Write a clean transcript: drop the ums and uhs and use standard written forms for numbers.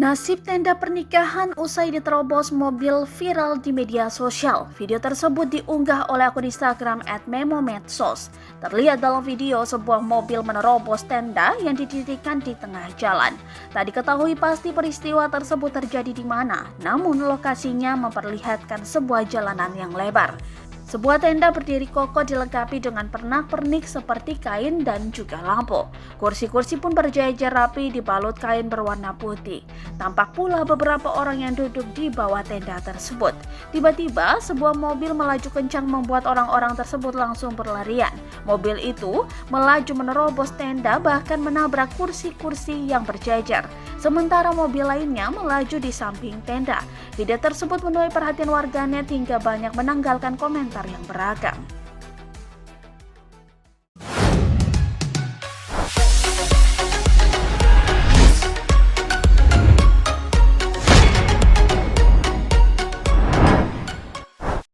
Nasib tenda pernikahan usai diterobos mobil viral di media sosial. Video tersebut diunggah oleh akun Instagram @memomedsos. Terlihat dalam video sebuah mobil menerobos tenda yang didirikan di tengah jalan. Tak diketahui pasti peristiwa tersebut terjadi di mana, namun lokasinya memperlihatkan sebuah jalanan yang lebar. Sebuah tenda berdiri kokoh dilengkapi dengan pernak-pernik seperti kain dan juga lampu. Kursi-kursi pun berjajar rapi dibalut kain berwarna putih. Tampak pula beberapa orang yang duduk di bawah tenda tersebut. Tiba-tiba, sebuah mobil melaju kencang membuat orang-orang tersebut langsung berlarian. Mobil itu melaju menerobos tenda bahkan menabrak kursi-kursi yang berjajar. Sementara mobil lainnya melaju di samping tenda. Video tersebut menuai perhatian warganet hingga banyak menanggalkan komentar yang beragam.